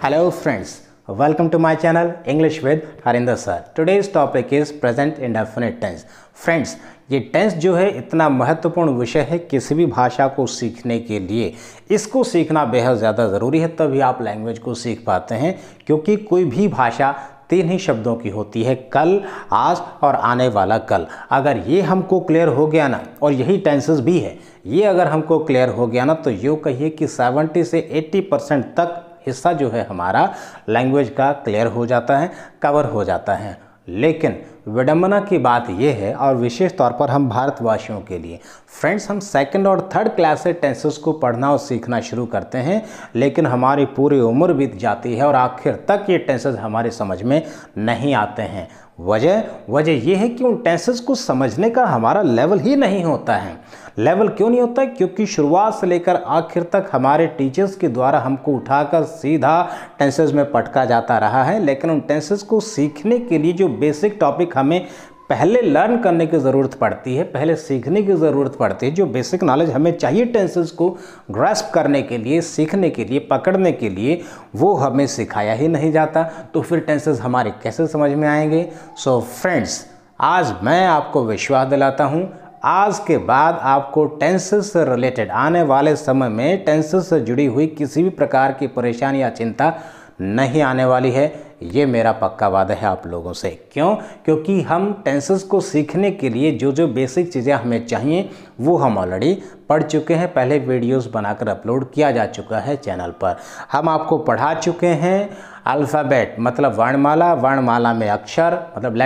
Hello friends, welcome to my channel English with Harinder sir. Today's topic is present indefinite tense. Friends, ये tense जो है इतना महत्वपूर्ण विषय है किसी भी भाषा को सीखने के लिए। इसको सीखना बेहद ज़्यादा ज़रूरी है, तभी आप लैंग्वेज को सीख पाते हैं, क्योंकि कोई भी भाषा तीन ही शब्दों की होती है, कल, आज और आने वाला कल। अगर ये हमको क्लियर हो गया ना, और यही टेंसेस भी है, ये अगर हमको क्लियर हो गया ना, तो यूँ कहिए कि 70 से 80% तक हिस्सा जो है हमारा लैंग्वेज का क्लियर हो जाता है, कवर हो जाता है। लेकिन विडंबना की बात यह है, और विशेष तौर पर हम भारतवासियों के लिए, फ्रेंड्स, हम सेकंड और थर्ड क्लास से टेंसेस को पढ़ना और सीखना शुरू करते हैं, लेकिन हमारी पूरी उम्र बीत जाती है और आखिर तक ये टेंसेस हमारे समझ में नहीं आते हैं। वजह यह है कि उन टेंसेस को समझने का हमारा लेवल ही नहीं होता है। लेवल क्यों नहीं होता? क्योंकि शुरुआत से लेकर आखिर तक हमारे टीचर्स के द्वारा हमको उठाकर सीधा टेंसेस में पटका जाता रहा है, लेकिन उन टेंसेस को सीखने के लिए जो बेसिक टॉपिक हमें पहले लर्न करने की ज़रूरत पड़ती है, पहले सीखने की ज़रूरत पड़ती है, जो बेसिक नॉलेज हमें चाहिए टेंसेस को ग्रास्प करने के लिए, सीखने के लिए, पकड़ने के लिए, वो हमें सिखाया ही नहीं जाता। तो फिर टेंसेस हमारे कैसे समझ में आएंगे? सो फ्रेंड्स, आज मैं आपको विश्वास दिलाता हूँ, आज के बाद आपको टेंसेस से रिलेटेड आने वाले समय में टेंसेस से जुड़ी हुई किसी भी प्रकार की परेशानी या चिंता नहीं आने वाली है। ये मेरा पक्का वादा है आप लोगों से। क्यों? क्योंकि हम टेंसेस को सीखने के लिए जो जो बेसिक चीज़ें हमें चाहिए वो हम ऑलरेडी पढ़ चुके हैं, पहले वीडियोस बनाकर अपलोड किया जा चुका है चैनल पर। हम आपको पढ़ा चुके हैं अल्फ़ाबेट मतलब वर्णमाला, वर्णमाला में अक्षर मतलब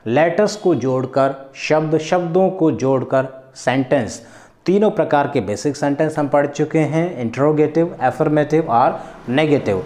लेटर्स को जोड़कर शब्दों को जोड़कर सेंटेंस, तीनों प्रकार के बेसिक सेंटेंस हम पढ़ चुके हैं, इंट्रोगेटिव, एफर्मेटिव और नेगेटिव।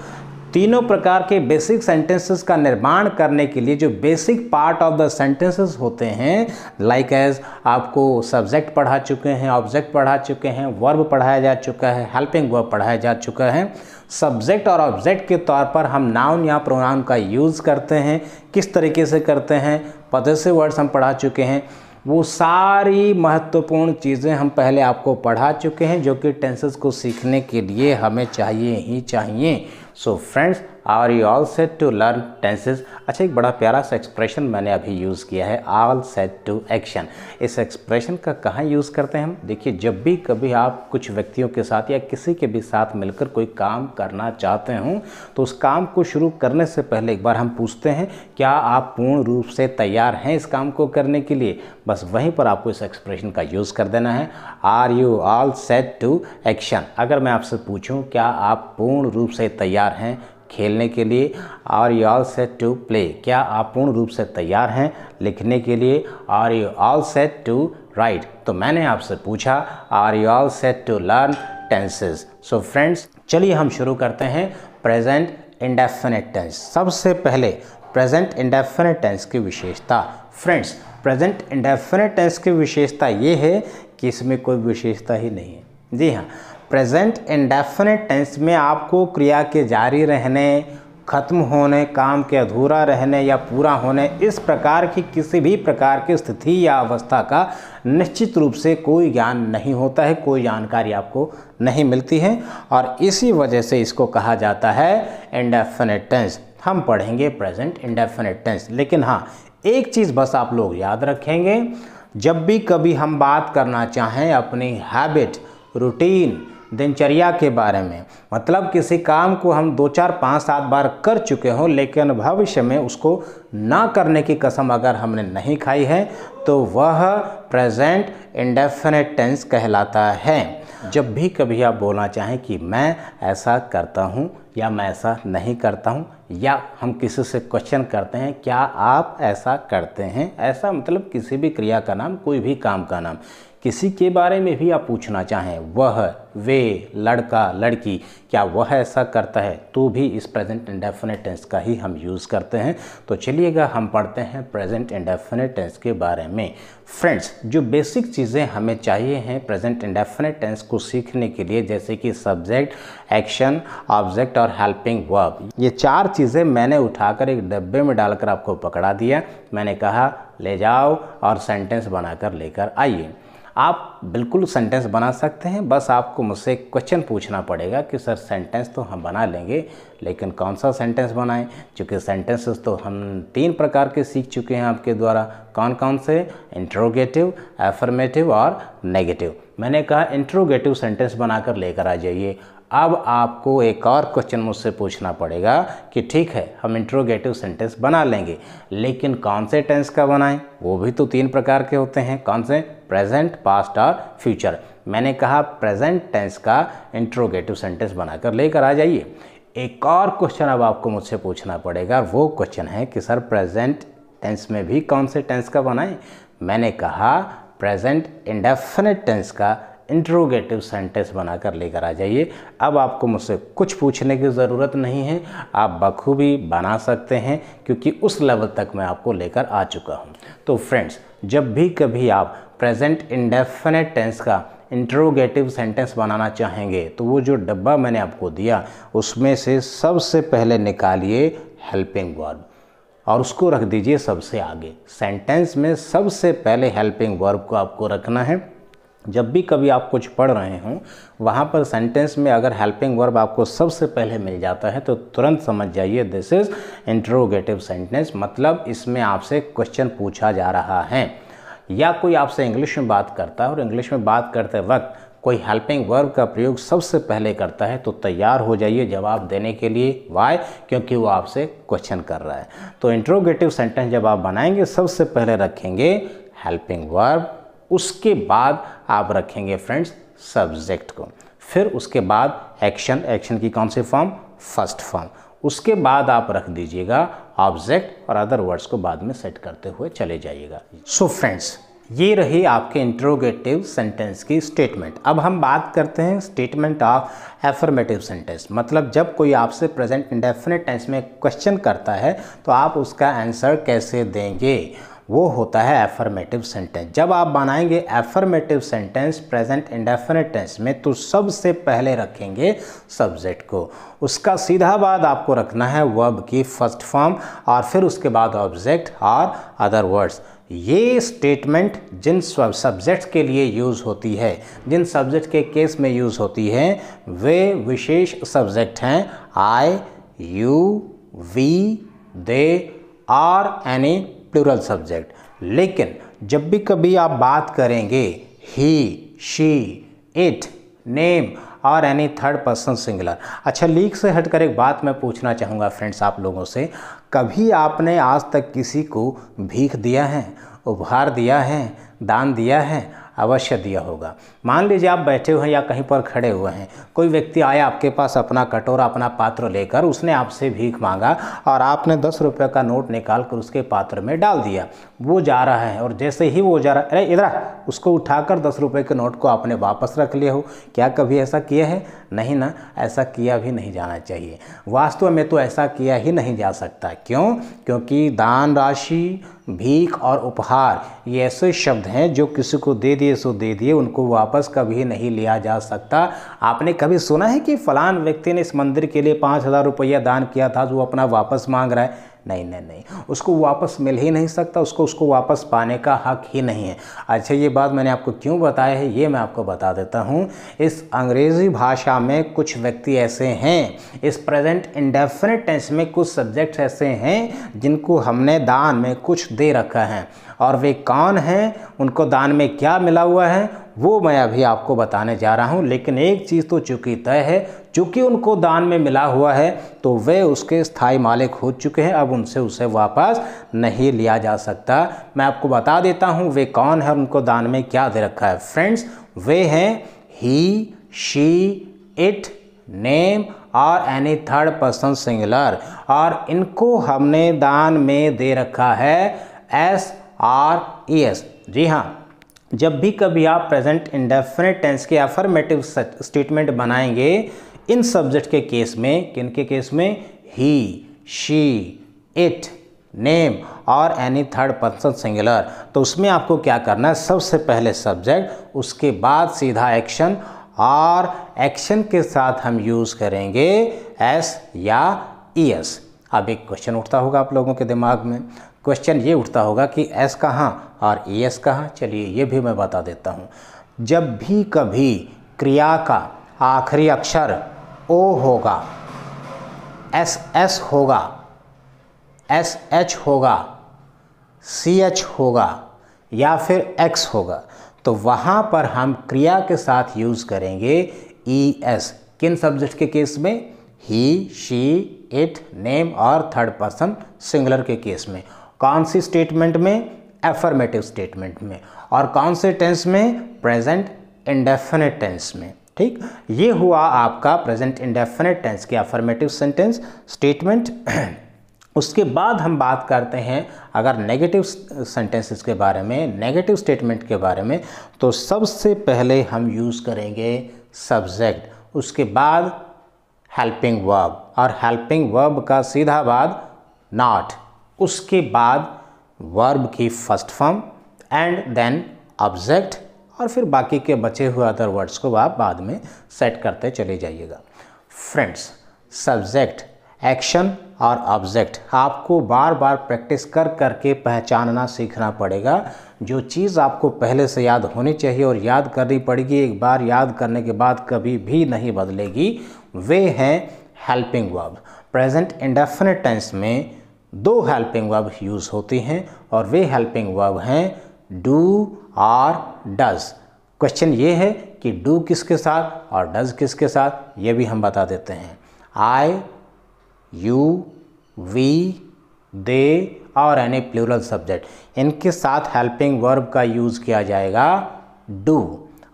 तीनों प्रकार के बेसिक सेंटेंसेस का निर्माण करने के लिए जो basic part of the sentences होते हैं, लाइक एज आपको सब्जेक्ट पढ़ा चुके हैं, ऑब्जेक्ट पढ़ा चुके हैं, वर्ब पढ़ाया जा चुका है, हेल्पिंग वर्ब पढ़ाया जा चुका है। सब्जेक्ट और ऑब्जेक्ट के तौर पर हम नाउन या प्रोनाउन का यूज़ करते हैं, किस तरीके से करते हैं, पॉसेसिव वर्ड्स हम पढ़ा चुके हैं। वो सारी महत्वपूर्ण चीज़ें हम पहले आपको पढ़ा चुके हैं, जो कि टेंसेस को सीखने के लिए हमें चाहिए ही चाहिए। So friends, are you all set to learn tenses? अच्छा, एक बड़ा प्यारा सा एक्सप्रेशन मैंने अभी यूज़ किया है, ऑल सेट टू एक्शन। इस एक्सप्रेशन का कहाँ यूज़ करते हैं हम? देखिए, जब भी कभी आप कुछ व्यक्तियों के साथ या किसी के भी साथ मिलकर कोई काम करना चाहते हों, तो उस काम को शुरू करने से पहले एक बार हम पूछते हैं, क्या आप पूर्ण रूप से तैयार हैं इस काम को करने के लिए? बस वहीं पर आपको इस एक्सप्रेशन का यूज़ कर देना है, are you all set to action. अगर मैं आपसे पूछूं, क्या आप पूर्ण रूप से तैयार हैं खेलने के लिए? Are you all set to play? क्या आप पूर्ण रूप से तैयार हैं लिखने के लिए? Are you all set to write? तो मैंने आपसे पूछा, are you all set to learn tenses? So friends, चलिए हम शुरू करते हैं प्रेजेंट इंडेफिनिट टेंस। सबसे पहले प्रेजेंट इंडेफिनिट टेंस की विशेषता। फ्रेंड्स, प्रेजेंट इंडेफिनिट टेंस की विशेषता ये है कि इसमें कोई विशेषता ही नहीं है। जी हाँ, प्रेजेंट इंडेफिनिट टेंस में आपको क्रिया के जारी रहने, खत्म होने, काम के अधूरा रहने या पूरा होने, इस प्रकार की किसी भी प्रकार की स्थिति या अवस्था का निश्चित रूप से कोई ज्ञान नहीं होता है, कोई जानकारी आपको नहीं मिलती है, और इसी वजह से इसको कहा जाता है इंडेफिनिट टेंस। हम पढ़ेंगे प्रेजेंट इंडेफिनिट टेंस, लेकिन हाँ, एक चीज़ बस आप लोग याद रखेंगे, जब भी कभी हम बात करना चाहें अपनी हैबिट, रूटीन, दिनचर्या के बारे में, मतलब किसी काम को हम 2, 4, 5, 7 बार कर चुके हों, लेकिन भविष्य में उसको ना करने की कसम अगर हमने नहीं खाई है, तो वह प्रेजेंट इंडेफिनिट टेंस कहलाता है। जब भी कभी आप बोलना चाहें कि मैं ऐसा करता हूँ या मैं ऐसा नहीं करता हूँ, या हम किसी से क्वेश्चन करते हैं, क्या आप ऐसा करते हैं? ऐसा मतलब किसी भी क्रिया का नाम, कोई भी काम का नाम, किसी के बारे में भी आप पूछना चाहें, वह, वे, लड़का, लड़की, क्या वह ऐसा करता है, तो भी इस प्रेजेंट इंडेफिनिट टेंस का ही हम यूज़ करते हैं। तो चलिएगा हम पढ़ते हैं प्रेजेंट इंडेफिनिट टेंस के बारे में। फ्रेंड्स, जो बेसिक चीज़ें हमें चाहिए हैं प्रेजेंट इंडेफिनिट टेंस को सीखने के लिए, जैसे कि सब्जेक्ट, एक्शन, ऑब्जेक्ट और हेल्पिंग वर्ब, ये 4 चीज़ें मैंने उठाकर एक डब्बे में डालकर आपको पकड़ा दिया। मैंने कहा ले जाओ और सेंटेंस बनाकर लेकर आइए। आप बिल्कुल सेंटेंस बना सकते हैं, बस आपको मुझसे क्वेश्चन पूछना पड़ेगा कि सर सेंटेंस तो हम बना लेंगे लेकिन कौन सा सेंटेंस बनाएं, क्योंकि सेंटेंसेस तो हम 3 प्रकार के सीख चुके हैं आपके द्वारा। कौन कौन से? इंट्रोगेटिव, एफर्मेटिव और नेगेटिव। मैंने कहा इंट्रोगेटिव सेंटेंस बनाकर लेकर आ जाइए। अब आपको एक और क्वेश्चन मुझसे पूछना पड़ेगा कि ठीक है हम इंट्रोगेटिव सेंटेंस बना लेंगे लेकिन कौन से टेंस का बनाएं? वो भी तो 3 प्रकार के होते हैं। कौन से? प्रेजेंट, पास्ट और फ्यूचर। मैंने कहा प्रेजेंट टेंस का इंट्रोगेटिव सेंटेंस बनाकर लेकर आ जाइए। एक और क्वेश्चन अब आपको मुझसे पूछना पड़ेगा, वो क्वेश्चन है कि सर प्रेजेंट टेंस में भी कौन से टेंस का बनाएं? मैंने कहा प्रेजेंट इंडेफिनिट टेंस का इंट्रोगेटिव सेंटेंस बनाकर लेकर आ जाइए। अब आपको मुझसे कुछ पूछने की ज़रूरत नहीं है, आप बखूबी बना सकते हैं क्योंकि उस लेवल तक मैं आपको लेकर आ चुका हूं। तो फ्रेंड्स, जब भी कभी आप प्रेजेंट इंडेफिनिट टेंस का इंट्रोगेटिव सेंटेंस बनाना चाहेंगे तो वो जो डब्बा मैंने आपको दिया उसमें से सबसे पहले निकालिए हेल्पिंग वर्ब और उसको रख दीजिए सबसे आगे। सेंटेंस में सबसे पहले हेल्पिंग वर्ब को आपको रखना है। जब भी कभी आप कुछ पढ़ रहे हों वहाँ पर सेंटेंस में अगर हेल्पिंग वर्ब आपको सबसे पहले मिल जाता है तो तुरंत समझ जाइए दिस इज़ इंट्रोगेटिव सेंटेंस, मतलब इसमें आपसे क्वेश्चन पूछा जा रहा है। या कोई आपसे इंग्लिश में बात करता है और इंग्लिश में बात करते वक्त कोई हेल्पिंग वर्ब का प्रयोग सबसे पहले करता है तो तैयार हो जाइए जवाब देने के लिए। वाई? क्योंकि वो आपसे क्वेश्चन कर रहा है। तो इंट्रोगेटिव सेंटेंस जब आप बनाएंगे सबसे पहले रखेंगे हेल्पिंग वर्ब, उसके बाद आप रखेंगे फ्रेंड्स सब्जेक्ट को, फिर उसके बाद एक्शन, एक्शन की कौन सी फॉर्म? First form. उसके बाद आप रख दीजिएगा ऑब्जेक्ट और अदर वर्ड्स को बाद में सेट करते हुए चले जाइएगा। सो फ्रेंड्स, ये रही आपके इंट्रोगेटिव सेंटेंस की स्टेटमेंट। अब हम बात करते हैं स्टेटमेंट ऑफ एफर्मेटिव सेंटेंस, मतलब जब कोई आपसे प्रेजेंट इंडेफिनिट टेंस में क्वेश्चन करता है तो आप उसका आंसर कैसे देंगे, वो होता है एफर्मेटिव सेंटेंस। जब आप बनाएंगे affirmative sentence present indefinite tense में तो सबसे पहले रखेंगे सब्जेक्ट को, उसका सीधा बाद आपको रखना है वर्ब की फर्स्ट फॉर्म और फिर उसके बाद ऑब्जेक्ट और अदर वर्ड्स। ये स्टेटमेंट जिन सब्जेक्ट्स के लिए यूज़ होती है, जिन सब्जेक्ट के केस में यूज़ होती है वे विशेष सब्जेक्ट हैं आई, यू, वी, दे और एनी प्लूरल सब्जेक्ट। लेकिन जब भी कभी आप बात करेंगे ही, शी, इट, नेम और एनी थर्ड पर्सन सिंगुलर। अच्छा, लीक से हटकर एक बात मैं पूछना चाहूँगा फ्रेंड्स आप लोगों से, कभी आपने आज तक किसी को भीख दिया है, उपहार दिया है, दान दिया है? अवश्य दिया होगा। मान लीजिए आप बैठे हुए हैं या कहीं पर खड़े हुए हैं, कोई व्यक्ति आया आपके पास अपना कटोरा, अपना पात्र लेकर, उसने आपसे भीख मांगा और आपने 10 रुपये का नोट निकाल कर उसके पात्र में डाल दिया। वो जा रहा है और जैसे ही वो जा रहा है, अरे इधर आ, उसको उठाकर 10 रुपये के नोट को आपने वापस रख लिया हो। क्या कभी ऐसा किया है? नहीं ना, ऐसा किया भी नहीं जाना चाहिए। वास्तव में तो ऐसा किया ही नहीं जा सकता। क्यों? क्योंकि दान राशि, भीख और उपहार ये ऐसे शब्द हैं जो किसी को दे दिए सो दे दिए, उनको वापस कभी नहीं लिया जा सकता। आपने कभी सुना है कि फलान व्यक्ति ने इस मंदिर के लिए 5000 रुपया दान किया था जो अपना वापस मांग रहा है? नहीं नहीं नहीं, उसको वापस मिल ही नहीं सकता, उसको वापस पाने का हक ही नहीं है। अच्छा, ये बात मैंने आपको क्यों बताया है ये मैं आपको बता देता हूँ। इस अंग्रेज़ी भाषा में कुछ व्यक्ति ऐसे हैं, इस प्रेजेंट इंडेफिनिट टेंस में कुछ सब्जेक्ट्स ऐसे हैं जिनको हमने दान में कुछ दे रखा है, और वे कौन हैं, उनको दान में क्या मिला हुआ है वो मैं अभी आपको बताने जा रहा हूं। लेकिन एक चीज़ तो चूंकि तय है, चूंकि उनको दान में मिला हुआ है तो वे उसके स्थायी मालिक हो चुके हैं, अब उनसे उसे वापस नहीं लिया जा सकता। मैं आपको बता देता हूं वे कौन है, उनको दान में क्या दे रखा है। फ्रेंड्स, वे हैं ही, शी, इट, नेम और एनी थर्ड पर्सन सिंगुलर, और इनको हमने दान में दे रखा है SRES। जी हाँ, जब भी कभी आप प्रेजेंट इंडेफिनिट टेंस के अफर्मेटिव स्टेटमेंट बनाएंगे इन सब्जेक्ट के केस में, किनके केस में? ही, शी, इट, नेम और एनी थर्ड पर्सन सिंगुलर, तो उसमें आपको क्या करना है? सबसे पहले सब्जेक्ट, उसके बाद सीधा एक्शन, और एक्शन के साथ हम यूज़ करेंगे S या ES। अब एक क्वेश्चन उठता होगा आप लोगों के दिमाग में, क्वेश्चन ये उठता होगा कि S कहाँ और ES कहाँ, चलिए ये भी मैं बता देता हूँ। जब भी कभी क्रिया का आखिरी अक्षर O होगा, SS होगा, SH होगा, CH होगा या फिर X होगा, तो वहाँ पर हम क्रिया के साथ यूज़ करेंगे ES। किन सब्जेक्ट के केस में? ही, शी, इट, नेम और थर्ड पर्सन सिंगुलर के केस में। कौन सी स्टेटमेंट में? एफर्मेटिव स्टेटमेंट में। और कौन से टेंस में? प्रेजेंट इंडेफिनिट टेंस में। ठीक, ये हुआ आपका प्रेजेंट इंडेफिनिट टेंस की एफर्मेटिव सेंटेंस स्टेटमेंट। उसके बाद हम बात करते हैं अगर नेगेटिव सेंटेंसेस के बारे में, नेगेटिव स्टेटमेंट के बारे में, तो सबसे पहले हम यूज़ करेंगे सब्जेक्ट, उसके बाद हेल्पिंग वर्ब, और हेल्पिंग वर्ब का सीधा बाद नॉट, उसके बाद वर्ब की first form and then object, और फिर बाकी के बचे हुए अदर वर्ड्स को आप बाद में सेट करते चले जाइएगा। फ्रेंड्स, सब्जेक्ट, एक्शन और ऑब्जेक्ट आपको बार बार प्रैक्टिस कर करके पहचानना सीखना पड़ेगा। जो चीज़ आपको पहले से याद होनी चाहिए और याद करनी पड़ेगी, एक बार याद करने के बाद कभी भी नहीं बदलेगी, वे हैं helping verb. Present indefinite tense में 2 हेल्पिंग वर्ब यूज़ होती हैं और वे हेल्पिंग वर्ब हैं डू और डज। क्वेश्चन ये है कि डू किसके साथ और डज किसके साथ, ये भी हम बता देते हैं। आई, यू, वी, दे और एनी प्लूरल सब्जेक्ट, इनके साथ हेल्पिंग वर्ब का यूज़ किया जाएगा डू।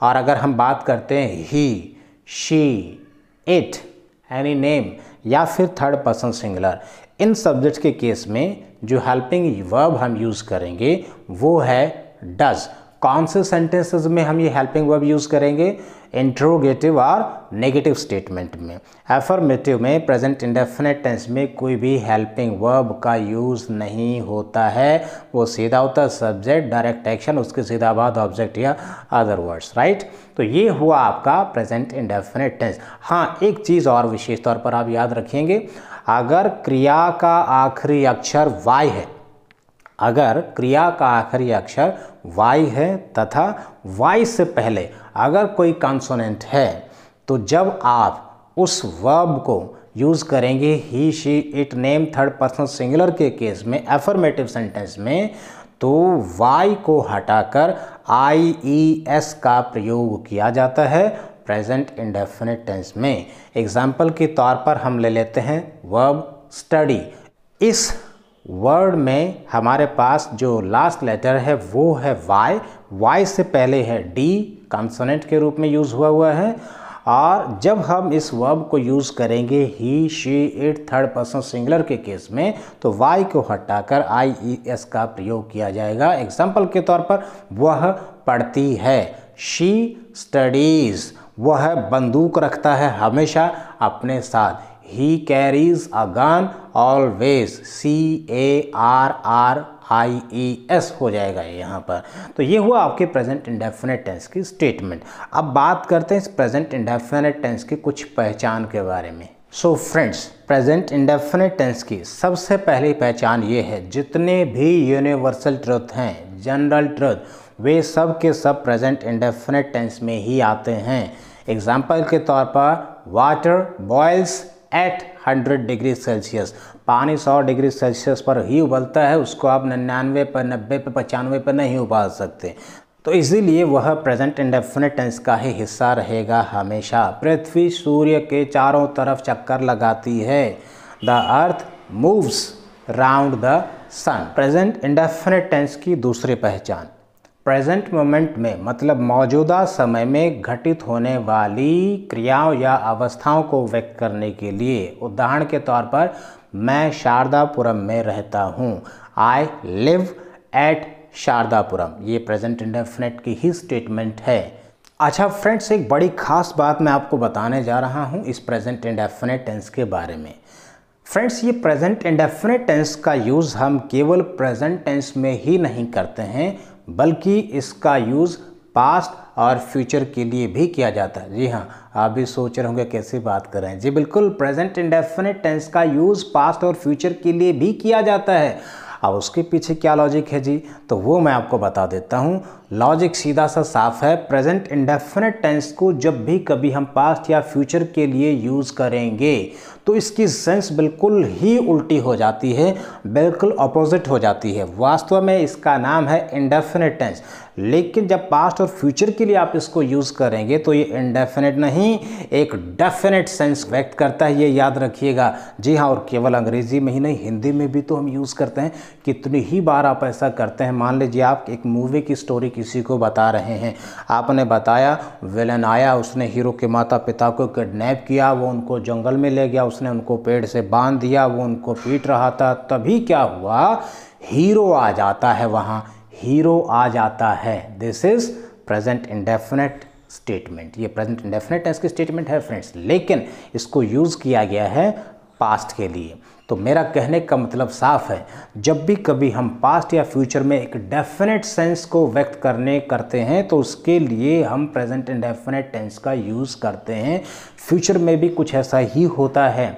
और अगर हम बात करते हैं ही, शी, इट, एनी नेम या फिर थर्ड पर्सन सिंगुलर, इन सब्जेक्ट के केस में जो हेल्पिंग वर्ब हम यूज़ करेंगे वो है डज। कौन से सेंटेंसेस में हम ये हेल्पिंग वर्ब यूज़ करेंगे? इंट्रोगेटिव और नेगेटिव स्टेटमेंट में। एफर्मेटिव में, प्रेजेंट इंडेफिनिट टेंस में कोई भी हेल्पिंग वर्ब का यूज़ नहीं होता है, वो सीधा होता है सब्जेक्ट, डायरेक्ट एक्शन, उसके सीधा बाद ऑब्जेक्ट या अदर वर्ड्स, राइट। तो ये हुआ आपका प्रेजेंट इंडेफिनिट टेंस। हाँ, एक चीज़ और विशेष तौर पर आप याद रखेंगे, अगर क्रिया का आखिरी अक्षर Y है, अगर क्रिया का आखिरी अक्षर Y है तथा Y से पहले अगर कोई कॉन्सोनेंट है, तो जब आप उस वर्ब को यूज़ करेंगे he, she, it, name, third person singular के केस में एफर्मेटिव सेंटेंस में, तो Y को हटाकर IES का प्रयोग किया जाता है प्रेजेंट इंडेफिनिट टेंस में। एग्जाम्पल के तौर पर हम ले लेते हैं वर्ब स्टडी। इस वर्ड में हमारे पास जो लास्ट लेटर है वो है Y, Y से पहले है D, कॉन्सोनेंट के रूप में यूज़ हुआ है। और जब हम इस वर्ब को यूज़ करेंगे he, she, it, third person singular के केस में, तो Y को हटाकर IES का प्रयोग किया जाएगा। एग्जाम्पल के तौर पर वह पढ़ती है, शी स्टडीज़, वह बंदूक रखता है हमेशा अपने साथ, he carries a gun always, CARRIES हो जाएगा यहाँ पर। तो ये हुआ आपके प्रेजेंट इंडेफिनिट टेंस की स्टेटमेंट। अब बात करते हैं इस प्रेजेंट इंडेफिनिट टेंस की कुछ पहचान के बारे में। So friends, present indefinite tense की सबसे पहली पहचान ये है, जितने भी यूनिवर्सल ट्रुथ हैं, जनरल ट्रुथ, वे सब के सब प्रेजेंट इंडेफिनिट टेंस में ही आते हैं। एग्जाम्पल के तौर पर water boils at 100 degree Celsius, पानी 100 डिग्री सेल्सियस पर ही उबलता है, उसको आप 99 पर, 90 पर, 95 पर नहीं उबाल सकते। तो इसीलिए वह प्रेजेंट इंडेफिनिट टेंस का ही हिस्सा रहेगा हमेशा। पृथ्वी सूर्य के चारों तरफ चक्कर लगाती है, the earth moves round the sun. Present indefinite tense की दूसरी पहचान, प्रेजेंट मोमेंट में मतलब मौजूदा समय में घटित होने वाली क्रियाओं या अवस्थाओं को व्यक्त करने के लिए। उदाहरण के तौर पर, मैं शारदापुरम में रहता हूँ, आई लिव एट शारदापुरम, ये प्रेजेंट इंडेफिनिट की ही स्टेटमेंट है। अच्छा फ्रेंड्स, एक बड़ी खास बात मैं आपको बताने जा रहा हूँ इस प्रेजेंट इंडेफिनिट टेंस के बारे में। फ्रेंड्स, ये प्रेजेंट इंडेफिनिट टेंस का यूज़ हम केवल प्रेजेंट टेंस में ही नहीं करते हैं, बल्कि इसका यूज़ पास्ट और फ्यूचर के लिए भी किया जाता है। जी हाँ, आप भी सोच रहे होंगे कैसी बात कर रहे हैं। जी बिल्कुल, प्रेजेंट इंडेफिनिट टेंस का यूज़ पास्ट और फ्यूचर के लिए भी किया जाता है। अब उसके पीछे क्या लॉजिक है जी, तो वो मैं आपको बता देता हूँ। लॉजिक सीधा सा साफ है। प्रेजेंट इंडेफिनिट टेंस को जब भी कभी हम पास्ट या फ्यूचर के लिए यूज़ करेंगे तो इसकी सेंस बिल्कुल ही उल्टी हो जाती है, बिल्कुल अपोजिट हो जाती है। वास्तव में इसका नाम है इंडेफिनिट टेंस, लेकिन जब पास्ट और फ्यूचर के लिए आप इसको यूज़ करेंगे तो ये इंडेफिनिट नहीं, एक डेफिनेट सेंस व्यक्त करता है, ये याद रखिएगा। जी हाँ, और केवल अंग्रेजी में ही नहीं, हिंदी में भी तो हम यूज़ करते हैं। कितनी ही बार आप ऐसा करते हैं। मान लीजिए आप एक मूवी की स्टोरी किसी को बता रहे हैं, आपने बताया विलन आया, उसने हीरो के माता पिता को किडनैप किया, वो उनको जंगल में ले गया, उसने उनको पेड़ से बांध दिया, वो उनको पीट रहा था। तभी क्या हुआ, हीरो आ जाता है, वहाँ हीरो आ जाता है। This is present indefinite statement. ये प्रेजेंट इंडेफिनिट टेंस की स्टेटमेंट है फ्रेंड्स, लेकिन इसको यूज़ किया गया है पास्ट के लिए। तो मेरा कहने का मतलब साफ है, जब भी कभी हम पास्ट या फ्यूचर में एक डेफिनेट सेंस को व्यक्त करते हैं तो उसके लिए हम प्रेजेंट इंडेफिनिट टेंस का यूज़ करते हैं। फ्यूचर में भी कुछ ऐसा ही होता है।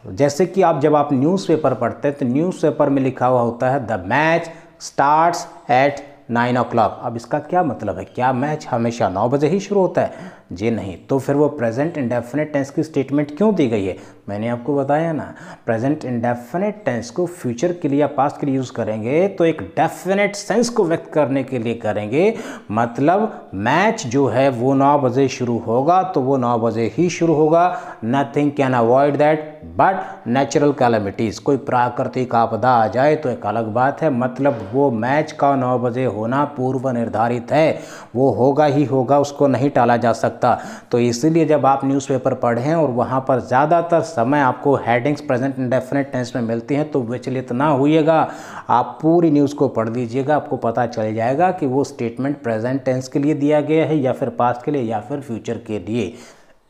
जैसे कि जब आप न्यूज़पेपर पढ़ते हैं तो न्यूज़पेपर में लिखा हुआ होता है the match starts at 9 o'clock। अब इसका क्या मतलब है, क्या मैच हमेशा 9 बजे ही शुरू होता है? जी नहीं। तो फिर वो प्रेजेंट इंडेफिनिट टेंस की स्टेटमेंट क्यों दी गई है? मैंने आपको बताया ना, प्रेजेंट इंडेफिनिट टेंस को फ्यूचर के लिए या पास्ट के लिए यूज़ करेंगे तो एक डेफिनेट सेंस को व्यक्त करने के लिए करेंगे। मतलब मैच जो है वो 9 बजे शुरू होगा तो वो 9 बजे ही शुरू होगा। Nothing can avoid that but natural calamities. कोई प्राकृतिक आपदा आ जाए तो एक अलग बात है, मतलब वो मैच का 9 बजे होना पूर्व निर्धारित है, वो होगा ही होगा, उसको नहीं टाला जा सकता। तो इसीलिए जब आप न्यूज़पेपर पढ़ें और वहाँ पर ज़्यादातर समय आपको हेडिंग्स प्रेजेंट इंडेफिनिट टेंस में मिलती हैं तो विचलित ना होइएगा, आप पूरी न्यूज़ को पढ़ लीजिएगा, आपको पता चल जाएगा कि वो स्टेटमेंट प्रेजेंट टेंस के लिए दिया गया है या फिर पास्ट के लिए या फिर फ्यूचर के लिए।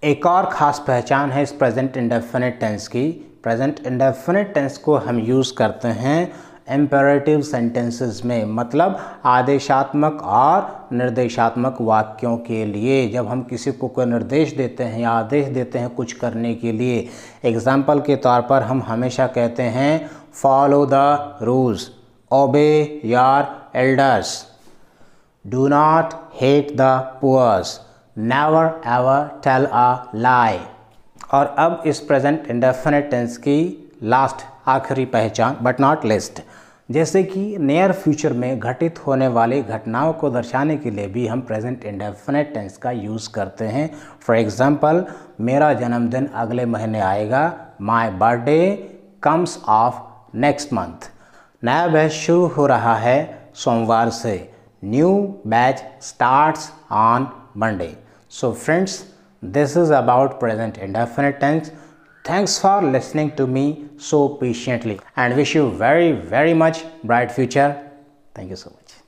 एक और ख़ास पहचान है इस प्रेजेंट इंडेफिनिट टेंस की। प्रेजेंट इंडेफिनिट टेंस को हम यूज़ करते हैं इम्पेरेटिव सेंटेंसेस में, मतलब आदेशात्मक और निर्देशात्मक वाक्यों के लिए। जब हम किसी को कोई निर्देश देते हैं या आदेश देते हैं कुछ करने के लिए, एग्जाम्पल के तौर पर हम हमेशा कहते हैं follow the rules, obey your elders, do not hate the poors, never ever tell a lie. और अब इस प्रेजेंट इंडेफिनिट टेंस की लास्ट आखिरी पहचान बट नॉट लिस्ट, जैसे कि नियर फ्यूचर में घटित होने वाली घटनाओं को दर्शाने के लिए भी हम प्रेजेंट इंडेफिनिट टेंस का यूज़ करते हैं। फॉर एग्जांपल, मेरा जन्मदिन अगले महीने आएगा, my birthday comes of next month. नया बैच शुरू हो रहा है सोमवार से, new batch starts on Monday. So friends, this is about present indefinite tense. Thanks for listening to me so patiently and wish you very much bright future. Thank you so much.